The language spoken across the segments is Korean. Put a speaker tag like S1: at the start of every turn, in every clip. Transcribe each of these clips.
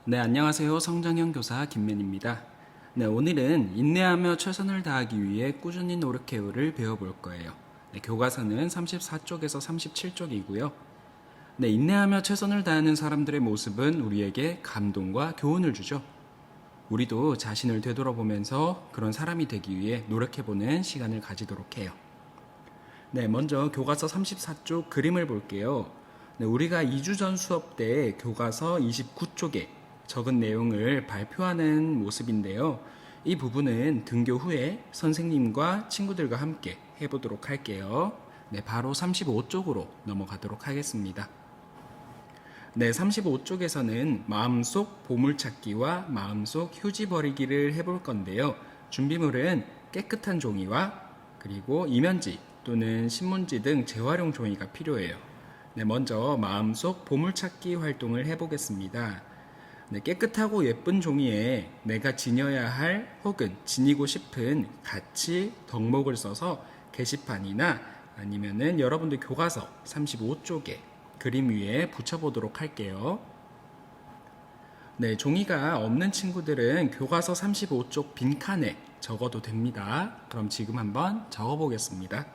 S1: 네, 안녕하세요. 성정형 교사 김맨입니다. 네, 오늘은 인내하며 최선을 다하기 위해 꾸준히 노력해요를 배워볼 거예요. 네, 교과서는 34쪽에서 37쪽이고요. 네, 인내하며 최선을 다하는 사람들의 모습은 우리에게 감동과 교훈을 주죠. 우리도 자신을 되돌아보면서 그런 사람이 되기 위해 노력해보는 시간을 가지도록 해요. 네, 먼저 교과서 34쪽 그림을 볼게요. 네, 우리가 2주 전 수업 때 교과서 29쪽에 적은 내용을 발표하는 모습인데요. 이 부분은 등교 후에 선생님과 친구들과 함께 해보도록 할게요. 네, 바로 35쪽으로 넘어가도록 하겠습니다. 네, 35쪽에서는 마음속 보물찾기와 마음속 휴지 버리기를 해볼 건데요. 준비물은 깨끗한 종이와 그리고 이면지 또는 신문지 등 재활용 종이가 필요해요. 네, 먼저 마음속 보물찾기 활동을 해보겠습니다. 네, 깨끗하고 예쁜 종이에 내가 지녀야 할 혹은 지니고 싶은 가치, 덕목을 써서 게시판이나 아니면은 여러분들 교과서 35쪽에 그림 위에 붙여보도록 할게요. 네, 종이가 없는 친구들은 교과서 35쪽 빈칸에 적어도 됩니다. 그럼 지금 한번 적어보겠습니다.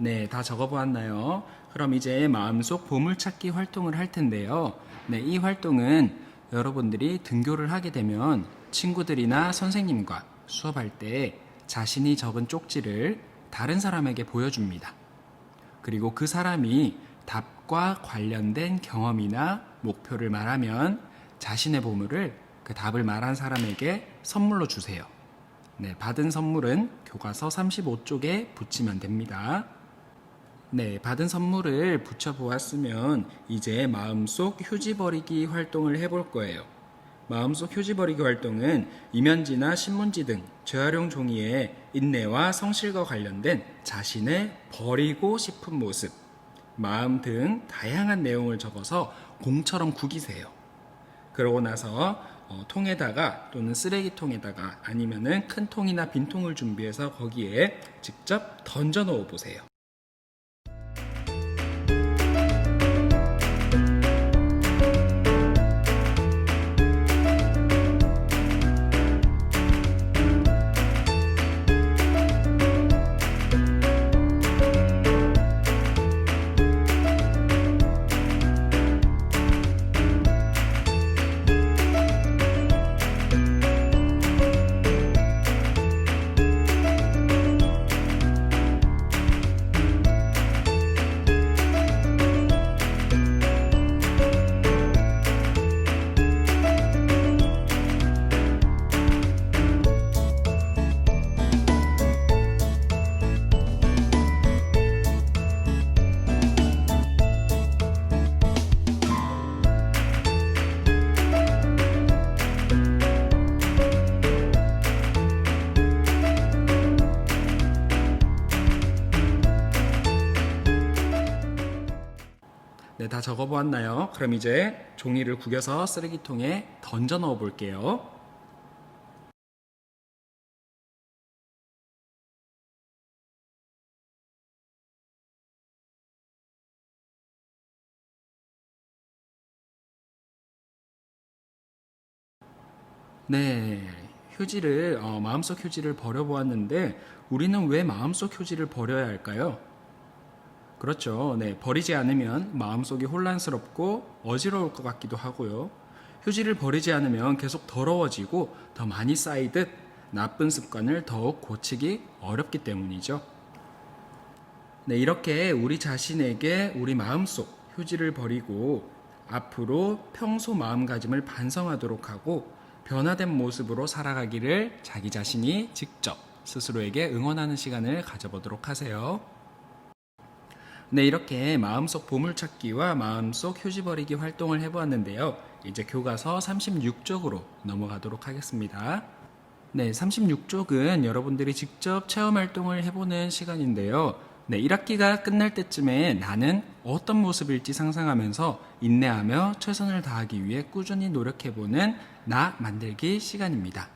S1: 네, 다 적어보았나요? 그럼 이제 마음속 보물찾기 활동을 할 텐데요. 네, 이 활동은 여러분들이 등교를 하게 되면 친구들이나 선생님과 수업할 때 자신이 적은 쪽지를 다른 사람에게 보여줍니다. 그리고 그 사람이 답과 관련된 경험이나 목표를 말하면 자신의 보물을 그 답을 말한 사람에게 선물로 주세요. 네, 받은 선물은 교과서 35쪽에 붙이면 됩니다. 네, 받은 선물을 붙여보았으면 이제 마음속 휴지 버리기 활동을 해볼 거예요. 마음속 휴지 버리기 활동은 이면지나 신문지 등 재활용 종이에 인내와 성실과 관련된 자신의 버리고 싶은 모습, 마음 등 다양한 내용을 적어서 공처럼 구기세요. 그러고 나서 통에다가 또는 쓰레기통에다가 아니면은 큰 통이나 빈 통을 준비해서 거기에 직접 던져 넣어 보세요. 네, 다 적어보았나요? 그럼 이제 종이를 구겨서 쓰레기통에 던져 넣어 볼게요. 네, 마음속 휴지를 버려보았는데 우리는 왜 마음속 휴지를 버려야 할까요? 그렇죠. 네, 버리지 않으면 마음속이 혼란스럽고 어지러울 것 같기도 하고요. 휴지를 버리지 않으면 계속 더러워지고 더 많이 쌓이듯 나쁜 습관을 더욱 고치기 어렵기 때문이죠. 네, 이렇게 우리 자신에게 우리 마음속 휴지를 버리고 앞으로 평소 마음가짐을 반성하도록 하고 변화된 모습으로 살아가기를 자기 자신이 직접 스스로에게 응원하는 시간을 가져보도록 하세요. 네, 이렇게 마음속 보물찾기와 마음속 휴지버리기 활동을 해보았는데요. 이제 교과서 36쪽으로 넘어가도록 하겠습니다. 네, 36쪽은 여러분들이 직접 체험활동을 해보는 시간인데요. 네, 1학기가 끝날 때쯤에 나는 어떤 모습일지 상상하면서 인내하며 최선을 다하기 위해 꾸준히 노력해보는 나 만들기 시간입니다.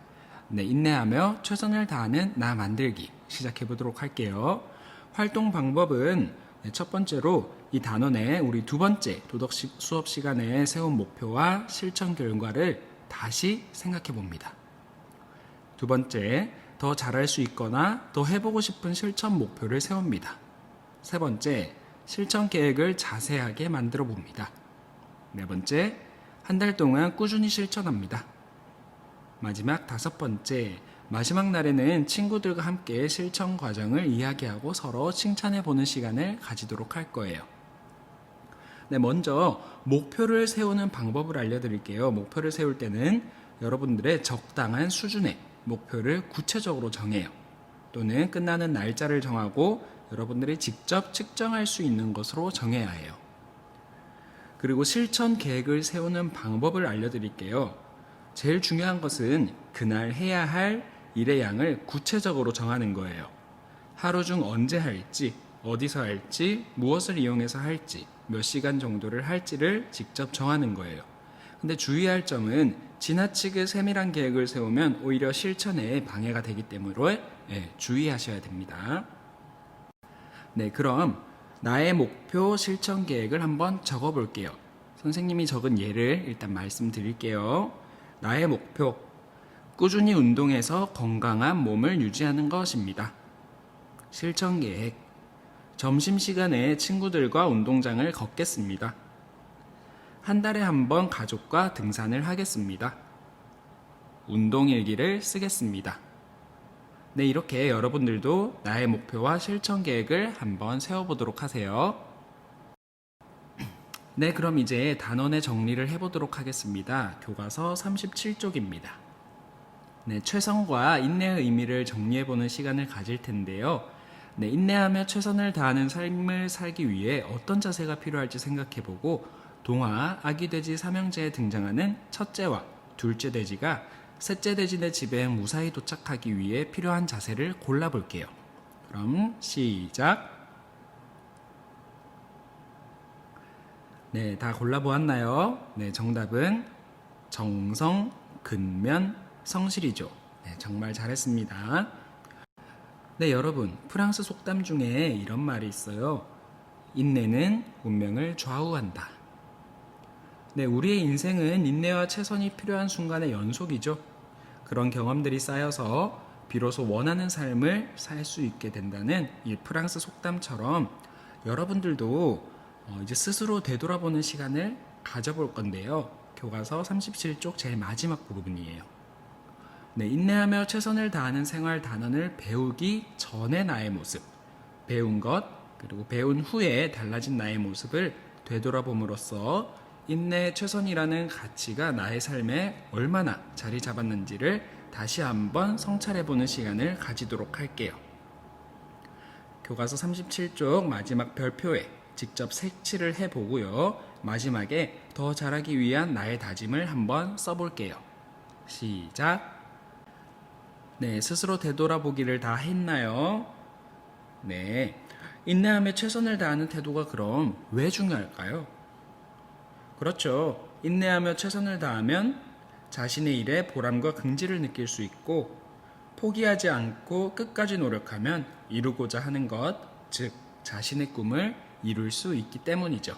S1: 네, 인내하며 최선을 다하는 나 만들기 시작해보도록 할게요. 활동 방법은 첫 번째로 이 단원의 우리 두 번째 도덕 수업 시간에 세운 목표와 실천 결과를 다시 생각해봅니다. 두 번째, 더 잘할 수 있거나 더 해보고 싶은 실천 목표를 세웁니다. 세 번째, 실천 계획을 자세하게 만들어 봅니다. 네 번째, 한 달 동안 꾸준히 실천합니다. 마지막 다섯 번째, 마지막 날에는 친구들과 함께 실천 과정을 이야기하고 서로 칭찬해 보는 시간을 가지도록 할 거예요. 네, 먼저 목표를 세우는 방법을 알려드릴게요. 목표를 세울 때는 여러분들의 적당한 수준의 목표를 구체적으로 정해요. 또는 끝나는 날짜를 정하고 여러분들이 직접 측정할 수 있는 것으로 정해야 해요. 그리고 실천 계획을 세우는 방법을 알려드릴게요. 제일 중요한 것은 그날 해야 할 일의 양을 구체적으로 정하는 거예요. 하루 중 언제 할지, 어디서 할지, 무엇을 이용해서 할지, 몇 시간 정도를 할지를 직접 정하는 거예요. 근데 주의할 점은 지나치게 세밀한 계획을 세우면 오히려 실천에 방해가 되기 때문에 주의하셔야 됩니다. 네, 그럼 나의 목표 실천 계획을 한번 적어볼게요. 선생님이 적은 예를 일단 말씀드릴게요. 나의 목표, 꾸준히 운동해서 건강한 몸을 유지하는 것입니다. 실천 계획, 점심시간에 친구들과 운동장을 걷겠습니다. 한 달에 한 번 가족과 등산을 하겠습니다. 운동일기를 쓰겠습니다. 네, 이렇게 여러분들도 나의 목표와 실천 계획을 한번 세워보도록 하세요. 네, 그럼 이제 단원의 정리를 해보도록 하겠습니다. 교과서 37쪽입니다. 네, 최선과 인내의 의미를 정리해보는 시간을 가질 텐데요. 네, 인내하며 최선을 다하는 삶을 살기 위해 어떤 자세가 필요할지 생각해보고 동화 아기돼지 삼형제에 등장하는 첫째와 둘째 돼지가 셋째 돼지네 집에 무사히 도착하기 위해 필요한 자세를 골라볼게요. 그럼 시작. 네, 다 골라보았나요? 네, 정답은 정성, 근면, 성실이죠. 네, 정말 잘했습니다. 네, 여러분, 프랑스 속담 중에 이런 말이 있어요. 인내는 운명을 좌우한다. 네, 우리의 인생은 인내와 최선이 필요한 순간의 연속이죠. 그런 경험들이 쌓여서 비로소 원하는 삶을 살 수 있게 된다는 이 프랑스 속담처럼 여러분들도 이제 스스로 되돌아보는 시간을 가져볼 건데요. 교과서 37쪽 제일 마지막 부분이에요. 네, 인내하며 최선을 다하는 생활 단원을 배우기 전의 나의 모습, 배운 것, 그리고 배운 후에 달라진 나의 모습을 되돌아봄으로써 인내 최선이라는 가치가 나의 삶에 얼마나 자리 잡았는지를 다시 한번 성찰해보는 시간을 가지도록 할게요. 교과서 37쪽 마지막 별표에 직접 색칠을 해보고요. 마지막에 더 잘하기 위한 나의 다짐을 한번 써볼게요. 시작. 네, 스스로 되돌아보기를 다 했나요? 네, 인내하며 최선을 다하는 태도가 그럼 왜 중요할까요? 그렇죠. 인내하며 최선을 다하면 자신의 일에 보람과 긍지를 느낄 수 있고 포기하지 않고 끝까지 노력하면 이루고자 하는 것, 즉 자신의 꿈을 이룰 수 있기 때문이죠.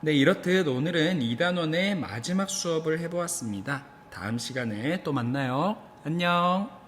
S1: 네, 이렇듯 오늘은 2단원의 마지막 수업을 해보았습니다. 다음 시간에 또 만나요. 안녕.